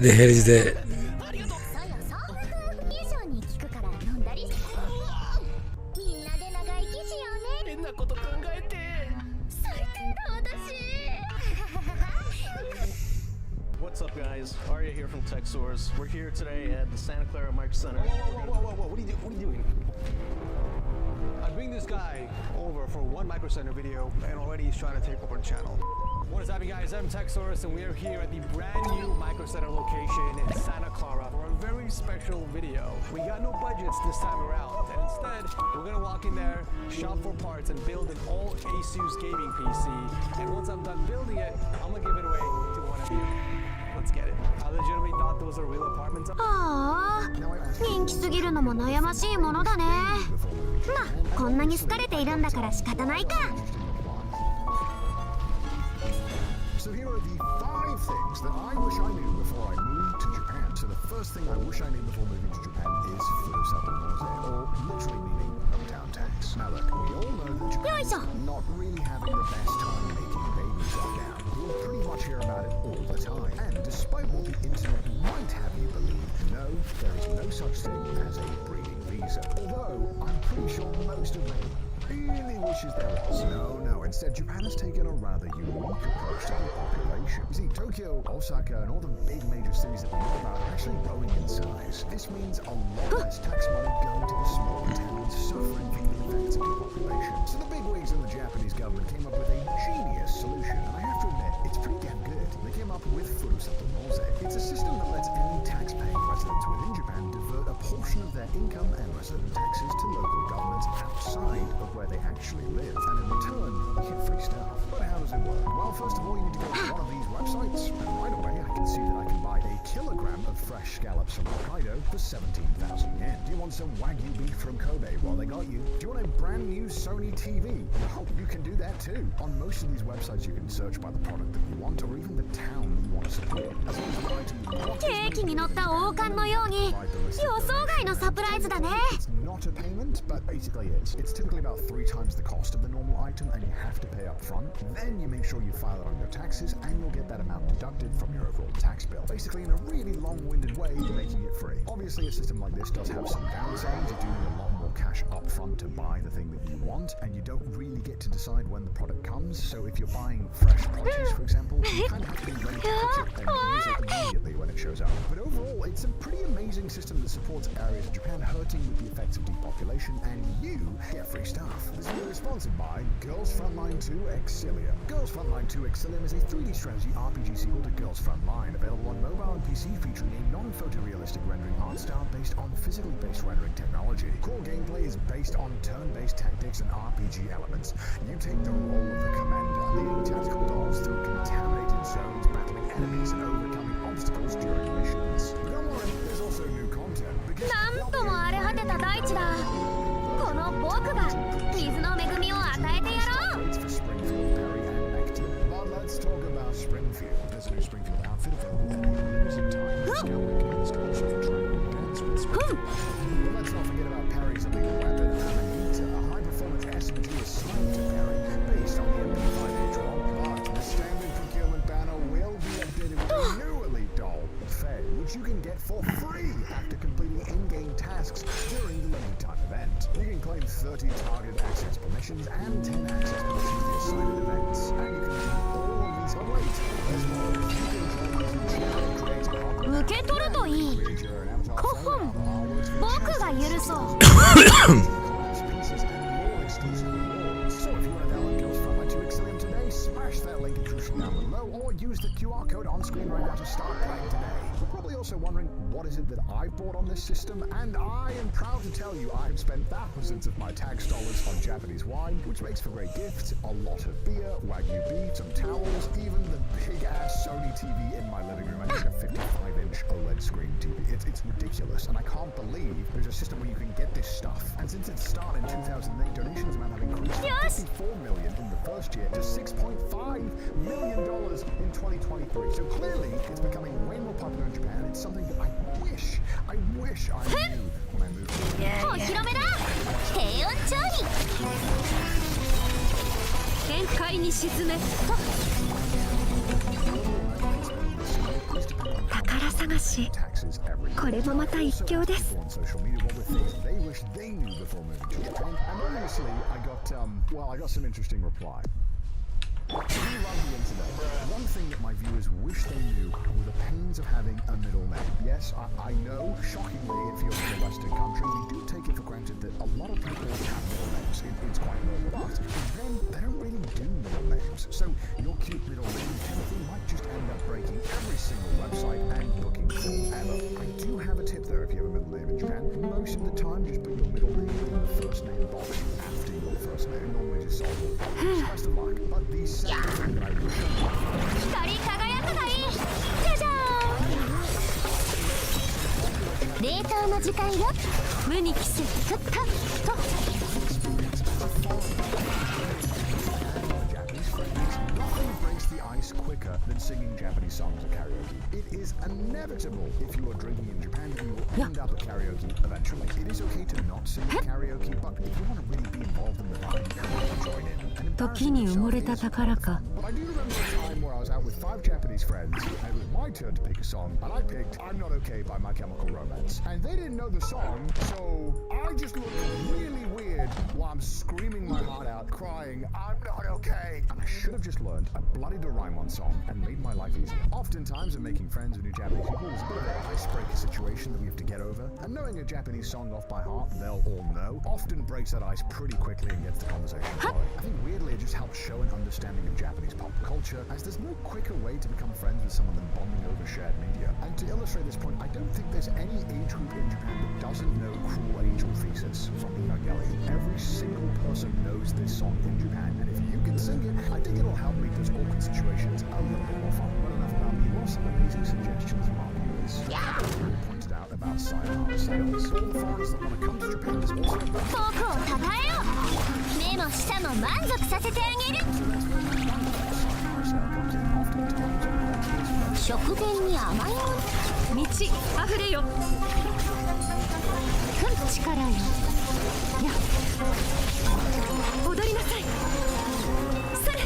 でヘルジでWhat's up, guys? Arya here from Tech Source. We're here today at the Santa Clara Micro Center. Whoa. What are you doing? I bring this guy over for one Micro Center video, and already he's trying to take over the channel. What is happening, guys? I'm Tech Source, and we are here at the brand new Micro Center location in Santa Clara for a very special video. We got no budgets this time around, and instead, we're gonna walk in there, shop for parts, and build an all ASUS gaming PC. And once I'm done building it, I'm gonna give it away to one of you. Let's get it. I legitimately thought those are real apartments. ああ、人気すぎるのも悩ましいものだね。まあ、こんなに好かれているんだから仕方ないか。So here are the 5 things that I wish I knew before I moved to Japan. So the first thing I wish I knew before moving to Japan is Furusato Nose, or literally meaning hometown tax. Now look, we all know that Japan is not really having the best time making babies right now. We'll pretty much hear about it all the time. And despite what the internet might have you believe, no, there is no such thing as a breeding visa. Although, I'm pretty sure most of them really wishes there was. No. Instead, Japan has taken a rather unique approach to the population. You see, Tokyo, Osaka, and all the big major cities that we know about are actually growing in size. This means a lot less tax money going to the smaller towns suffering from the effects of depopulation. So the bigwigs in the Japanese government came up with a genius solution. And I have to admit, it's pretty damn good. They came up with Furusato Nose. It's a system that lets any tax-paying residents within Japan divert a portion of their income and resident taxes to local governments outside of where they actually live, and in return, you get free stuff. But how does it work? Well, first of all, you need to go to one of these websites. fresh scallops from Hokkaido for 17,000 yen? Do you want some Wagyu beef from Kobe? Well, they got you. Do you want a brand new Sony TV? Well, you can do that too. On most of these websites, you can search by the product that you want or even the town that you want to support. As long as the item you want ケーキに乗った王冠のように予想外のサプライズだね。 It's not a payment, but basically is. It's typically about 3 times the cost of the normal item, and you have to pay up front. Then you make sure you file it on your taxes, and you'll get that amount deducted from your overall tax bill. Basically, in a really long-winded way, you're making it free. Obviously, a system like this does have some downsides. You do need a lot more cash up front to buy the thing that you want, and you don't really get to decide when the product comes. So if you're buying fresh produce, for example, you kind of have to be ready to fix it and use it immediately when it shows up. But overall, it's a pretty amazing system that supports areas of Japan hurting with the effects of depopulation, and you get free stuff. This video is sponsored by Girls Frontline 2 Exilium. Girls Frontline 2 Exilium is a 3D strategy RPG sequel to Girls Frontline, available on mobile and PC, featuring a non-photorealistic rendering art style based on physically based rendering technology. Core gameplay is based on turn-based tactics and RPG elements. You take the role of the commander, leading tactical dolls through contaminated zones, battling enemies and overcoming obstacles during missions. But don't worry, there's also new content. なんとも荒れ果てた大地だ。この僕が水の恵みを与えてやろう。 For Springfield, Perry, and Nectar. But let's talk about Springfield. There's a new Springfield outfit available at a limited time. Scale mechanics can also for training dance with Springfield. But let's not forget about Perry's illegal weapon, Amanita, a high-performance SMG assigned to Perry, based on the MP5H1. But the standard procurement banner will be updated with a new elite doll, Faye, which you can get for free after completing in-game tasks during the limited time event. You can claim 30 targeted access permissions and 10 access permissions to assigned events. And you can do all of these. But wait, there's more. You can join these and create a hub. 受け取るといい。 Create your own avatar. こほん、僕が許そう。 Pieces and more exclusive rewards. So if you want to download Girls Frontline 2 Exilium today, smash that link in the description down below, or use the QR code on screen right now to start playing today. You're probably also wondering, what is it that I bought on this system? And I am proud to tell you I have spent thousands of my tax dollars on Japanese wine, which makes for great gifts, a lot of beer, Wagyu beef, some towels, even the big-ass Sony TV in my living room. I think a 55-inch OLED screen TV. It's ridiculous, and I can't believe there's a system where you can get this stuff. And since its start in 2008, donations amount have increased from 54 million in the first year to $6.5 million in 2023. So clearly, it's becoming way more popular in Japan. It's something that I wish I knew when I moved here. お披露目だ。低温調理。限界に沈め。宝探し。これもまた一興です。 I got some interesting reply. We love the internet. One thing that my viewers wish they knew were the pains of having a middle name. Yes, I know, shockingly, if you're in a Western country, we do take it for granted that a lot of people have middle names. It's quite normal, but then they don't really do middle names. So your cute middle name, Timothy, might just end up breaking every single website and booking forever. I do have a tip though if you have a middle name in Japan. Most of the time, just put your middle name in the first name box after your first name. Normally just solve all problems. Best of luck. But these光り輝くがいい。じゃじゃーん。冷凍の時間よ。無に季節と。Quicker than singing Japanese songs at karaoke. It is inevitable if you are drinking in Japan that you will end up at karaoke eventually. It is okay to not sing at karaoke, but if you want to really be involved in the vibe, you can join in. 時に埋もれた宝か。 But I do remember a time where I was out with 5 Japanese friends, and it was my turn to pick a song, and I picked I'm Not Okay by My Chemical Romance. And they didn't know the song, so I just looked really weird while I'm screaming my heart out, crying, I'm not okay. And I should have just learned a bloody Doraemon song and made my life easier. Oftentimes in making friends with new Japanese people, there's a bit of an icebreaker situation that we have to get over, and knowing a Japanese song off by heart they'll all know often breaks that ice pretty quickly and gets the conversation going. I think weirdly it just helps show an understanding of Japanese pop culture, as there's no quicker way to become friends with someone than bonding over shared media. And to illustrate this point, I don't think there's any age group in Japan that doesn't know Cruel Angel Thesis from Evangelion. Every single person knows this song in Japan, and if you can sing it, I think it'll help make those awkward situations a little bit more fun. But enough about me. What are some amazing suggestions from our viewers? about sayonara sales. All the foreigners that want to come to Japan is also 僕をたたえよう。目も舌も満足させてあげる。 sayonara sale comes in oftentimes on holidays. 食前に甘いもの。道あふれよ。力よ。や踊りなさい。それ。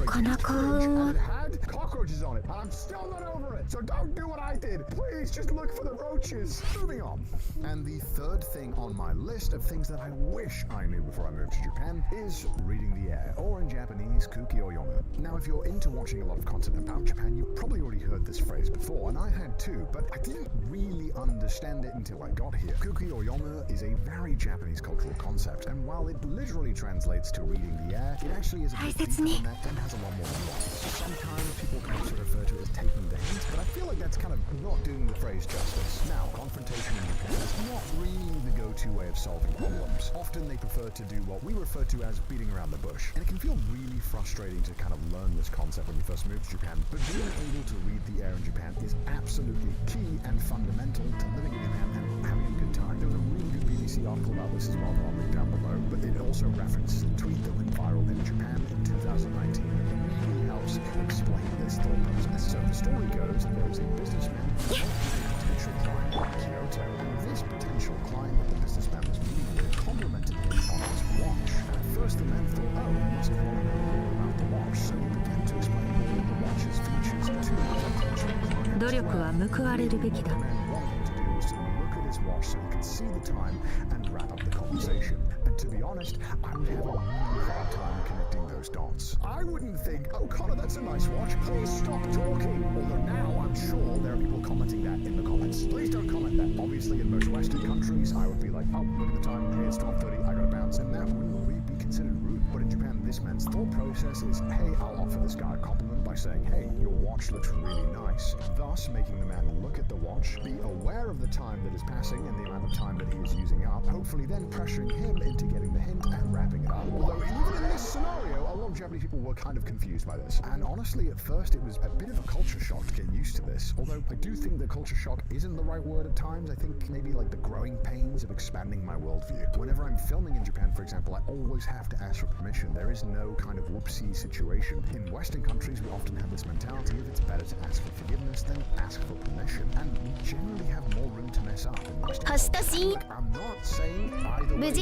この幸運を。 It had cockroaches on it, and I'm still not over it. So don't do what I did. Please just look for the roaches. Moving on. And the third thing on my list of things that I wish I knew before I moved to Japan is reading the air, or in Japanese, kuki o yomu. Now, if you're into watching a lot of content about Japan, you've probably already heard this phrase before, and I had too, but I didn't really understand it until I got here. Kuki o yomu is a very Japanese cultural concept, and while it literally translates to reading the air, it actually is a bit deeper than that and has a lot more nuance. Sometimes people kind of refer to it as taking the hint, but I feel like that's kind of not doing the phrase justice. Now, confrontation in Japan is not really the go-to way of solving problems. Often they prefer to do what we refer to as beating around the bush, and it can feel really frustrating to kind of learn this concept when you first move to Japan, but being able to read the air in Japan is absolutely key and fundamental to living in Japan and having a good time. There was a really good BBC article about this as well that I'll link down below, but it also references a tweet that went viral in Japan in 2019 and it really helps explain this thought process. So the story goes that there was a businessman who had a potential client in Kyoto. This potential client that the businessman was meeting with complimented him on his watch. And at first the man thought, oh, he must want to know more about the watch, so he began to explain all of the watch's features to the potential client. 努力は報われるべきだ。 What the man wanted to do was to look at his watch so he could see the time and wrap up the conversation. And to be honest, I would have a really hard time connecting those dots. I wouldn't think, oh Connor, that's a nice watch, please stop talking. Although now I'm sure there are people commenting that in the comments. Please don't comment that. Obviously in most Western countries, I would be like, oh, look at the time, hey, it's 12:30, I gotta bounce. And that wouldn't really be considered rude. But in Japan, this man's thought process is, hey, I'll offer this guy a compliment by saying, hey, your watch looks really nice. Thus making the man look at the watch, be aware of the time that is passing and the amount of time that he is using up, hopefully then pressuring him into getting the hint and wrapping it up. Although even in this scenario, a lot of Japanese people were kind of confused by this. And honestly, at first it was a bit of a culture shock to get used to this. Although I do think that culture shock isn't the right word at times. I think maybe like the growing pains of expanding my worldview. Whenever I'm filming in Japan, for example, I always have to ask for permission. There is no kind of whoopsie situation. In Western countries, we often have this mentality of it's better to ask for forgiveness than ask for permission. And we generally have more room to mess up in Western culture. I'm not saying either way, but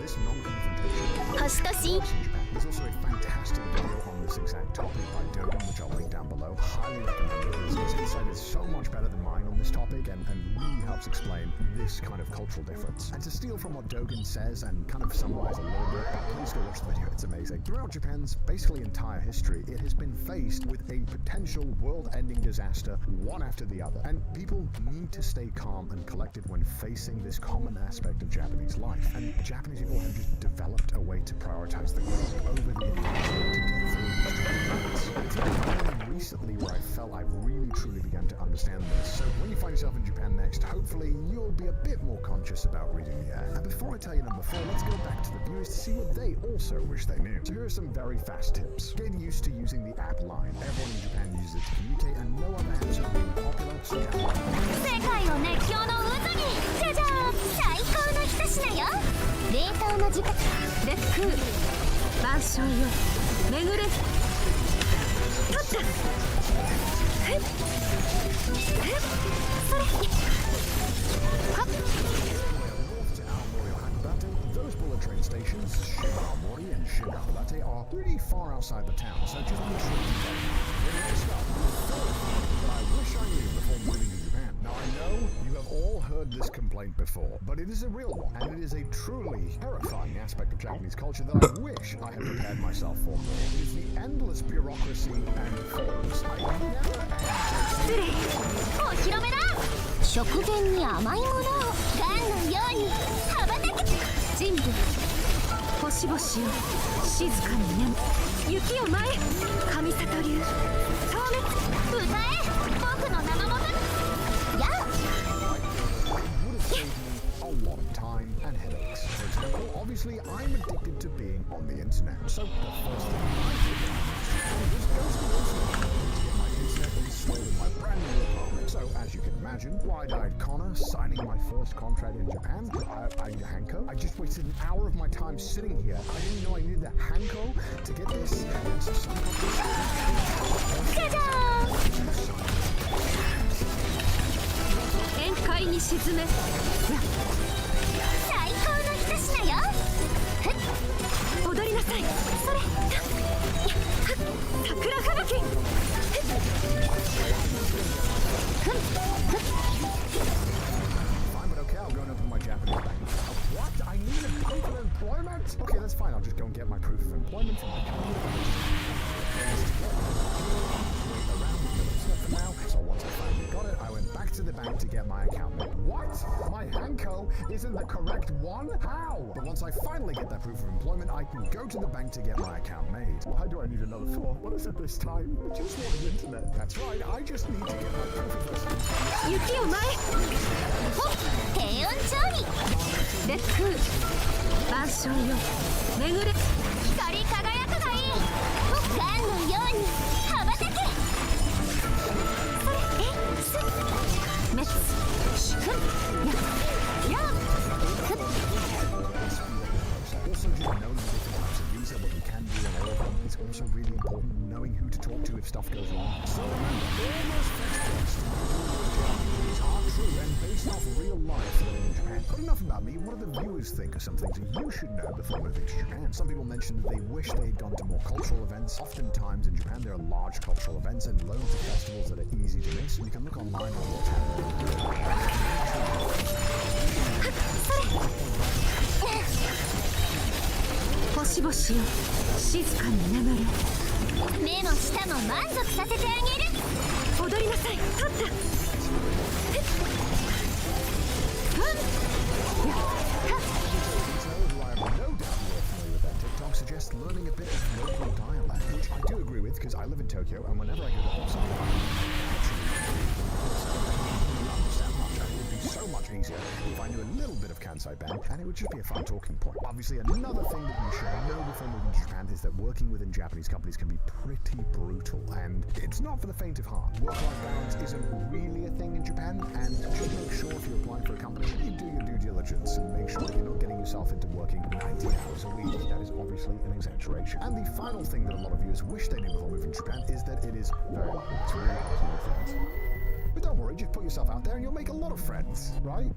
this non-confrontation. There's also a fantastic video on this exact topic by Dogan, which I'll link down below. Highly recommend it. His insight is so much better than mine on this topic and really helps explain this kind of cultural difference. And to steal from what Dogan says and kind of summarize a little bit, please go watch the video, it's amazing. Throughout Japan's basically entire history, it has been faced with a potential world-ending disaster, one after the other. And people need to stay calm and collected when facing this common aspect of Japanese life. And Japanese people have just developed a way to prioritize the group over the individual to get through these events. It's only recently where I felt I really truly began to understand this. So when you find yourself in Japan next, hopefully you'll be a bit more conscious about reading the air. And before I tell you number 4, let's go back to the viewers to see what they also wish they knew. So here are some very fast tips. Get used to using the app Line. Everyone in Japan uses it to communicate and no other apps are really popular, so you have 世界を熱狂の渦にじゃじゃーん最高の一品よ冷凍の時間で食う万象よ巡れ取ったふっふっそれはっ Those bullet train stations, Shin-Aomori and Shin-Hakodate, are pretty far outside the town, so just make sure you get them. Next up, but I wish I knew before moving to Japan. Now I know you have all heard this complaint before, but it is a real one, and it is a truly terrifying aspect of Japanese culture that I wish I had prepared myself for more. It is the endless bureaucracy and forms. I never had 失礼お披露目だ食前に甘いものをガンのように羽ばたけ人類星々よ静かに眠雪を舞え神里流透滅歌え僕の生ものやあ a lot of time and headaches. For example, obviously I'm addicted to being on the internet. So the first thing I did Installed in my brand new apartment. So, as you can imagine, wide-eyed Connor signing my first contract in Japan. I need a Hanko. I just wasted an hour of my time sitting here. I didn't know I needed a Hanko to get this. Fine, but okay, I'll go and open my Japanese bank. What? I need a proof of employment? Okay, that's fine. I'll just go and get my proof of employment from my company. For now. So once I finally got it, I went back to the bank to get my account made. What? My Hanko isn't the correct one? How? But once I finally get that proof of employment, I can go to the bank to get my account made. Why do I need another form? What is it this time? I just want the internet. That's right, I just need to get my proof of this. 雪を前低温調理で空万象よ巡れ光り輝くがいいガンのように羽ばたけ滅ふんやふん Also, just knowing the different types of visa, what you can do and all of them, is also really important. Knowing who to talk to if stuff goes wrong. So remember, all those facts are true and based off real life living in Japan. But enough about me. What do the viewers think of some things that you should know before moving to Japan? Some people mention that they wish they had gone to more cultural events. Oftentimes in Japan, there are large cultural events and loads of festivals that are easy to miss. You can look online on what's happening. 星々よ静かに眠れ目も舌も満足させてあげる踊りなさい立ったSuggest learning a bit of local dialect, which I do agree with because I live in Tokyo and whenever I go to Osaka, it would be so much easier if I knew a little bit of Kansai Ben, and it would just be a fun talking point. Obviously, another thing that you should know before moving to Japan is that working within Japanese companies can be pretty brutal, and it's not for the faint of heart. Work-life balance isn't really a thing in Japan, and just make sure if you're applying for a company, you do your due diligence and make sure you're not getting yourself into working 90 hours a week. That is obviously an exaggeration. And the final thing that a lot of viewers wish they knew before moving to Japan is that it is very important to make friends. But don't worry, just put yourself out there and you'll make a lot of friends, right?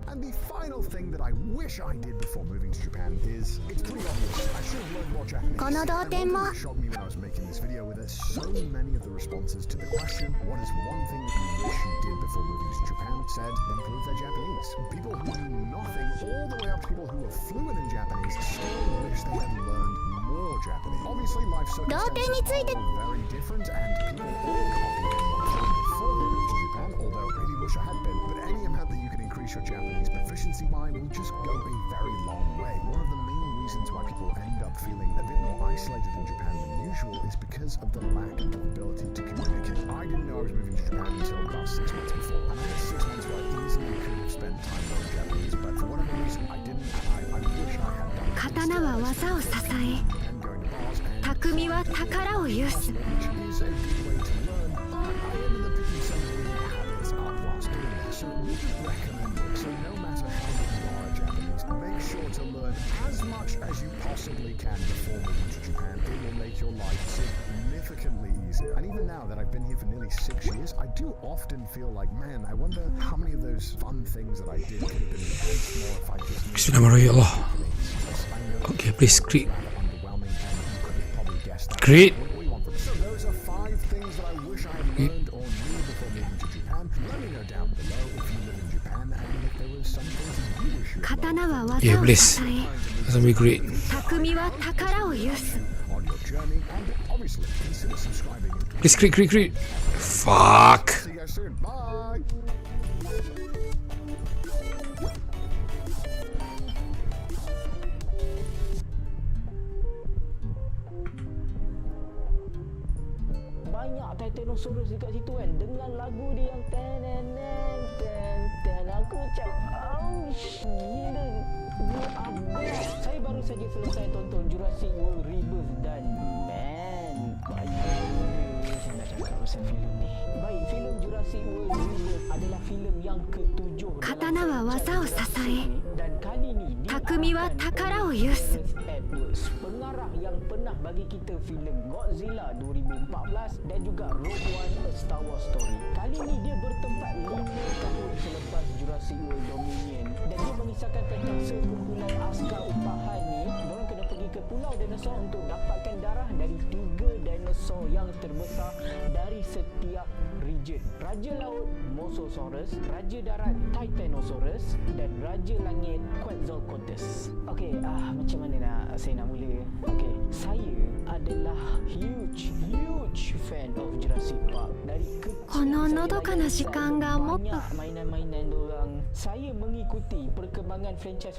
And the final thing that I wish I did before moving to Japan is, it's pretty obvious, I should have learned more Japanese. この同点も And one thing that shocked me when I was making this video with so many of the responses to the question, what is one thing that you wish you did before moving to Japan, said, improve their Japanese. People who knew nothing, all the way up to people who were fluent in Japanese, still wish they had learned more Japanese. Obviously, life circumstances are very different, and people all can't be in one thing before they moved to Japan, although I really wish I had been. But any amount that you can increase your Japanese proficiency by will just go a very long way. One of the main reasons why people end up feeling a bit more isolated in Japan than usual is because of the lack of ability to communicate. I didn't know I was moving to Japan until about 6 months before, and I had 6 months where I easily could have spent time learning Japanese, but for whatever reason I didn't, and I wish I had done. 刀は技を支え匠は宝を有す Which is a good way to learn, but I ended up picking some really habits up whilst doing it, so we recommend it. So no matter how good you are at Japanese, make sure to learn as much as you possibly can before moving to Japan. It will make your life significantly easier. And even now that I've been here for nearly 6 years, I do often feel like, man, I wonder how many of those fun things that I did could have been enhanced more if I just knew. Bismillahirrahmanirrahim, ya Allah. Okay, please create. Create. So those are 5 things that I wish I had learned or knew before moving to Japan. Let me know down below if you live in Japan and if there were some things that you wish you had learned 刀は技 Yeah, を please. 支え That's gonna be great. 匠は宝を有す on your journey, and obviously consider subscribing. Please create. Fuck. See you guys soon. Bye. 'Banyak Titanosaurus dekat situ kan. Dengan lagu dia yang teneneng ten aku macam ouch gila. Saya baru saja selesai tonton Jurassic World Rebirth dan man pasal filem ni. Baik, filem Jurassic World Rebirth adalah filem yang ke-7 Katana wa waza o sasae, dan kali ni Takumi wa takara o yusu. Edwards, pengarah yang pernah bagi kita filem Godzilla 2014 dan juga Rogue One A Star Wars Story. Kali ni dia bertempat 5 tahun selepas Jurassic World Dominion dan dia mengisahkan tentang sekumpulan askar upahan ni. Diorang kena pergi ke pulau dinosaur untuk dapatkan darah dari 3 dinosaur yang terbesar dari setiap region. Raja laut Mosasaurus, Raja darat Titanosaurus dan Raja langit Quetzalcoatlus. Okey, macam mana saya nak mula? Okey, saya adalah huge fan of Jurassic Park. Dari kecil こののどかな時間がもっと banyak mainan-mainan diorang. Saya mengikuti perkembangan franchise